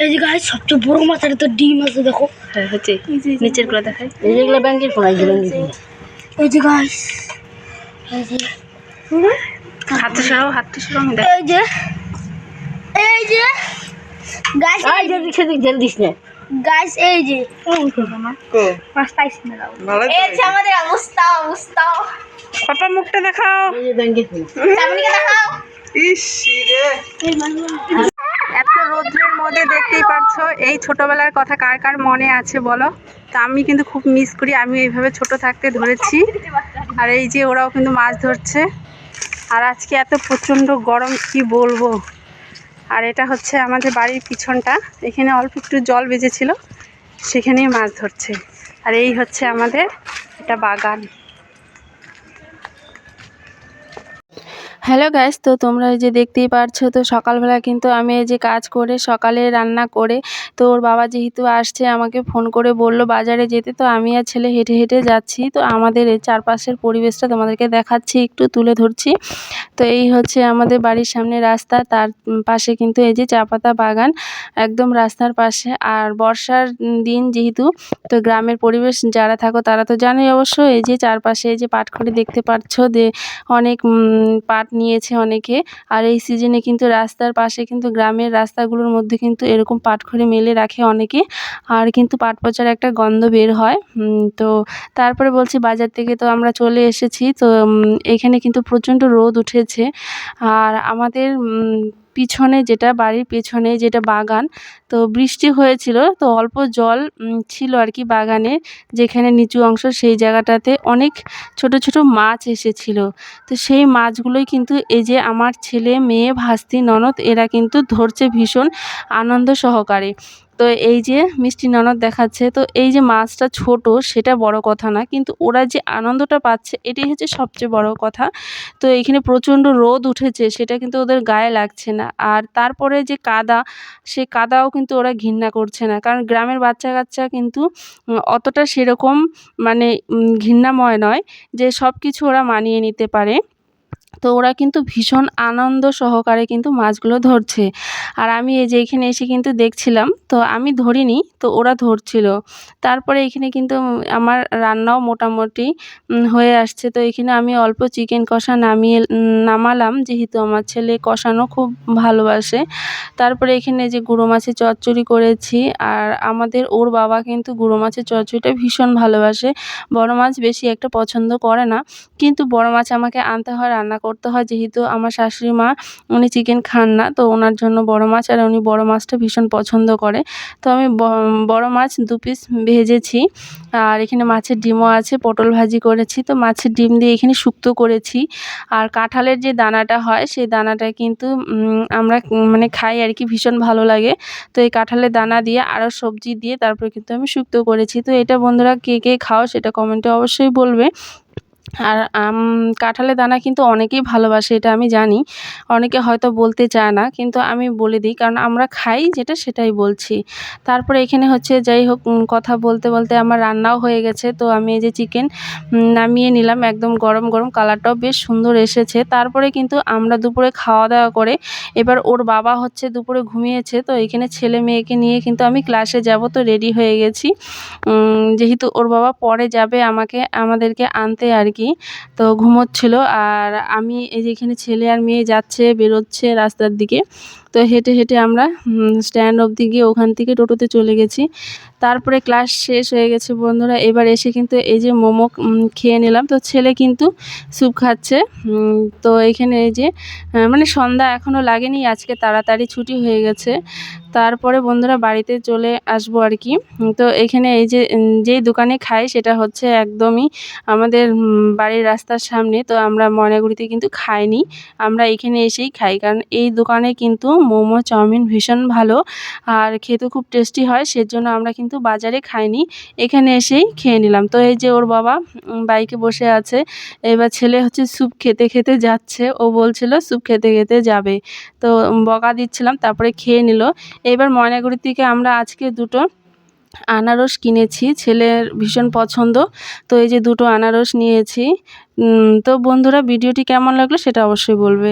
এই যে গাইস সবচেয়ে বড় মাছ আর তো ডিম আছে দেখো। হ্যাঁ হচ্ছে নিচের গুলো দেখাই। এই যেগুলো ব্যাংকের ফোন আছে এই যে গাইস এই যে হাতে সরাও এই যে গাইস এই যে সেদিক জেল দিস না গাইস এই যে মাছ পাইছি না দাও এই যে আমাদের অবস্থা পাপা মুখটা দেখাও। এই যে ব্যাংকের ফোন সামনেকে দেখাও। ইস রে এত রোদ্রের মধ্যে দেখতেই পাচ্ছো এই ছোটবেলার কথা কার কার মনে আছে বলো। তা আমি কিন্তু খুব মিস করি, আমি এইভাবে ছোট থাকতে ধরেছি। আর এই যে ওরাও কিন্তু মাছ ধরছে। আর আজকে এত প্রচণ্ড গরম কি বলবো। আর এটা হচ্ছে আমাদের বাড়ির পিছনটা, এখানে অল্প একটু জল বেজেছিল, সেখানেই মাছ ধরছে। আর এই হচ্ছে আমাদের এটা বাগান। হ্যালো গাইস, তো তোমরা এই যে দেখতেই পারছো, তো সকালবেলা কিন্তু আমি এই যে কাজ করে সকালে রান্না করে, তো ওর বাবা যেহেতু আসছে আমাকে ফোন করে বলল বাজারে যেতে, তো আমি আর ছেলে হেঁটে হেঁটে যাচ্ছি। তো আমাদের এই চারপাশের পরিবেশটা তোমাদেরকে দেখাচ্ছি, একটু তুলে ধরছি। তো এই হচ্ছে আমাদের বাড়ির সামনে রাস্তা, তার পাশে কিন্তু এই যে চা পাতা বাগান একদম রাস্তার পাশে। আর বর্ষার দিন যেহেতু, তো গ্রামের পরিবেশ যারা থাকো তারা তো জানোই অবশ্য। এই যে চারপাশে এই যে পাটখড়ি দেখতে পাচ্ছ, যে অনেক পাট নিয়েছে অনেকে। আর এই সিজনে কিন্তু রাস্তার পাশে কিন্তু গ্রামের রাস্তাগুলোর মধ্যে কিন্তু এরকম পাটখড়ি মেলে রাখে অনেকে। আর কিন্তু পাট পচার একটা গন্ধ বের হয়। তো তারপরে বলছি বাজার থেকে তো আমরা চলে এসেছি। তো এখানে কিন্তু প্রচণ্ড রোদ উঠেছে। আর আমাদের পিছনে যেটা বাড়ির পেছনে যেটা বাগান, তো বৃষ্টি হয়েছিল, তো অল্প জল ছিল আর কি বাগানে, যেখানে নিচু অংশ সেই জায়গাটাতে অনেক ছোট ছোট মাছ এসেছিল। তো সেই মাছগুলোই কিন্তু এই যে আমার ছেলে মেয়ে ভাস্তি ননদ এরা কিন্তু ধরছে ভীষণ আনন্দ সহকারে। তো এই যে মিষ্টি ননদ দেখাচ্ছে, তো এই যে মাছটা ছোট সেটা বড় কথা না, কিন্তু ওরা যে আনন্দটা পাচ্ছে এটাই হচ্ছে সবচেয়ে বড় কথা। তো এইখানে প্রচণ্ড রোদ উঠেছে, সেটা কিন্তু ওদের গায়ে লাগছে না। আর তারপরে যে কাদা, সে কাদাও কিন্তু ওরা ঘৃণা করছে না, কারণ গ্রামের বাচ্চা কাচ্চা কিন্তু অতটা সেরকম মানে ঘৃণাময় নয় যে সব কিছু ওরা মানিয়ে নিতে পারে। তো ওরা কিন্তু ভীষণ আনন্দ সহকারে কিন্তু মাছগুলো ধরছে। আর আমি এই যে এখানে এসে কিন্তু দেখছিলাম, তো আমি ধরিনি, তো ওরা ধরছিল। তারপরে এখানে কিন্তু আমার রান্নাও মোটামুটি হয়ে আসছে। তো এখানে আমি অল্প চিকেন কষা নামালাম, যেহেতু আমার ছেলে কষানো খুব ভালোবাসে। তারপরে এখানে যে গুঁড়ো মাছের চচ্চড়ি করেছি। আর আমাদের ওর বাবা কিন্তু গুঁড়ো মাছের চচ্চড়িটা ভীষণ ভালোবাসে, বড় মাছ বেশি একটা পছন্দ করে না। কিন্তু বড় মাছ আমাকে আনতে হয়, রান্না করতে হয়, যেহেতু আমার শাশুড়ি মা উনি চিকেন খান না, তো ওনার জন্য বড় মাছ, আর উনি বড় মাছটা ভীষণ পছন্দ করে। তো আমি বড় মাছ 2 পিস ভেজেছি। আর এখানে মাছের ডিমও আছে, পটল ভাজি করেছি। তো মাছের ডিম দিয়ে এখানে শুক্তো করেছি। আর কাঁঠালের যে দানাটা হয় সেই দানাটা কিন্তু আমরা মানে খাই আর কি, ভীষণ ভালো লাগে। তো এই কাঁঠালের দানা দিয়ে আরও সবজি দিয়ে তারপরে কিন্তু আমি শুক্তো করেছি। তো এটা বন্ধুরা কে কে খাও সেটা কমেন্টে অবশ্যই বলবে। আর কাঁঠালের দানা কিন্তু অনেকেই ভালোবাসে, এটা আমি জানি। অনেকে হয়তো বলতে চায় না, কিন্তু আমি বলে দিই, কারণ আমরা খাই যেটা সেটাই বলছি। তারপরে এখানে হচ্ছে যাই হোক, কথা বলতে বলতে আমার রান্নাও হয়ে গেছে। তো আমি এই যে চিকেন নামিয়ে নিলাম, একদম গরম গরম, কালারটাও বেশ সুন্দর এসেছে। তারপরে কিন্তু আমরা দুপুরে খাওয়া দাওয়া করে এবার ওর বাবা হচ্ছে দুপুরে ঘুমিয়েছে। তো এখানে ছেলে মেয়েকে নিয়ে কিন্তু আমি ক্লাসে যাব, তো রেডি হয়ে গেছি। যেহেতু ওর বাবা পরে যাবে আমাদেরকে আনতে আর কি, তো ঘুমোচ্ছিল। আর আমি এই যে এখানে ছেলে আর মেয়ে যাচ্ছে, বেরোচ্ছে রাস্তার দিকে। তো হেঁটে হেঁটে আমরা স্ট্যান্ড অবধি গিয়ে ওখান থেকে টোটোতে চলে গেছি। তারপরে ক্লাস শেষ হয়ে গেছে বন্ধুরা, এবার এসে কিন্তু এই যে মোমো খেয়ে নিলাম। তো ছেলে কিন্তু স্যুপ খাচ্ছে। তো এইখানে এই যে মানে সন্ধ্যা এখনও লাগেনি, আজকে তাড়াতাড়ি ছুটি হয়ে গেছে। তারপরে বন্ধুরা বাড়িতে চলে আসবো আর কি। তো এইখানে এই যে যেই দোকানে খাই সেটা হচ্ছে একদমই আমাদের বাড়ির রাস্তার সামনে। তো আমরা ময়নাগুড়িতে কিন্তু খাইনি, আমরা এখানে এসেই খাই, কারণ এই দোকানে কিন্তু মোমো চাউমিন ভীষণ ভালো আর খেতে খুব টেস্টি হয়। সেজন্য আমরা কিন্তু বাজারে খাইনি, এখানে এসেই খেয়ে নিলাম। তো এই যে ওর বাবা বাইকে বসে আছে, এবার ছেলে হচ্ছে স্যুপ খেতে খেতে যাচ্ছে, ও বলছিল স্যুপ খেতে খেতে যাবে, তো বকা দিচ্ছিলাম, তারপরে খেয়ে নিল। এবার ময়নাগুড়ি থেকে আমরা আজকে 2টো আনারস কিনেছি, ছেলের ভীষণ পছন্দ। তো এই যে 2টো আনারস নিয়েছি। তো বন্ধুরা ভিডিওটি কেমন লাগলো সেটা অবশ্যই বলবে।